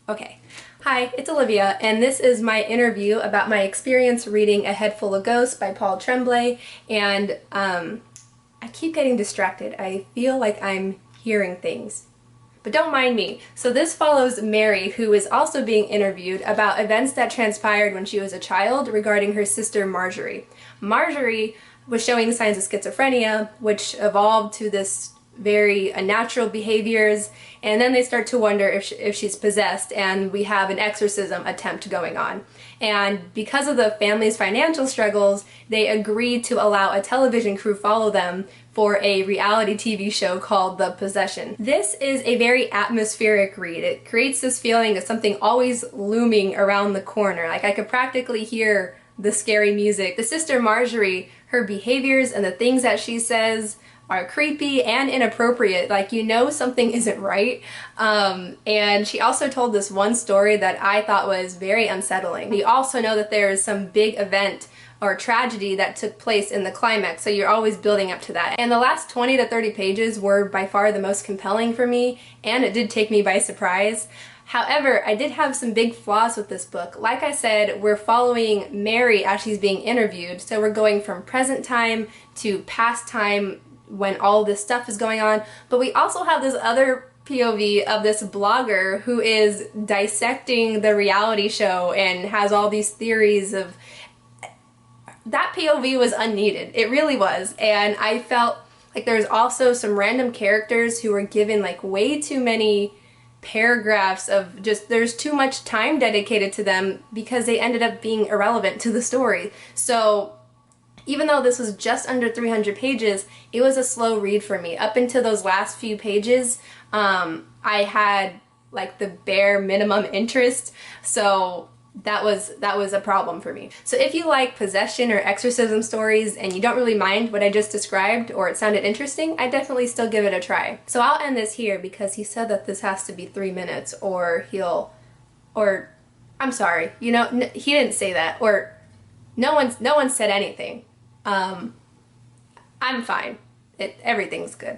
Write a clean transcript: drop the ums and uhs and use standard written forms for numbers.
Okay. Hi, it's Olivia, and this is my interview about my experience reading A Head Full of Ghosts by Paul Tremblay, and I keep getting distracted. I feel like I'm hearing things. But don't mind me. So this follows Mary, who is also being interviewed about events that transpired when she was a child regarding her sister Marjorie. Marjorie was showing signs of schizophrenia, which evolved to this very unnatural behaviors, and then they start to wonder if she's possessed, and we have an exorcism attempt going on. And because of the family's financial struggles, they agreed to allow a television crew follow them for a reality TV show called The Possession. This is a very atmospheric read. It creates this feeling of something always looming around the corner. Like I could practically hear the scary music. The sister Marjorie, her behaviors and the things that she says are creepy and inappropriate. Like, you know something isn't right. And she also told this one story that I thought was very unsettling. You also know that there is some big event or tragedy that took place in the climax, so you're always building up to that. And the last 20 to 30 pages were by far the most compelling for me, and it did take me by surprise. However, I did have some big flaws with this book. Like I said, we're following Mary as she's being interviewed, so we're going from present time to past time when all this stuff is going on, but we also have this other POV of this blogger who is dissecting the reality show and has all these theories of... That POV was unneeded. It really was. And I felt like there's also some random characters who were given like way too many paragraphs of just, there's too much time dedicated to them because they ended up being irrelevant to the story. So even though this was just under 300 pages, it was a slow read for me. Up until those last few pages, I had like the bare minimum interest, so that was a problem for me. So if you like possession or exorcism stories and you don't really mind what I just described, or it sounded interesting, I definitely still give it a try. So I'll end this here because he said that this has to be 3 minutes or I'm sorry, you know, he didn't say that, or no one said anything. I'm fine. Everything's good.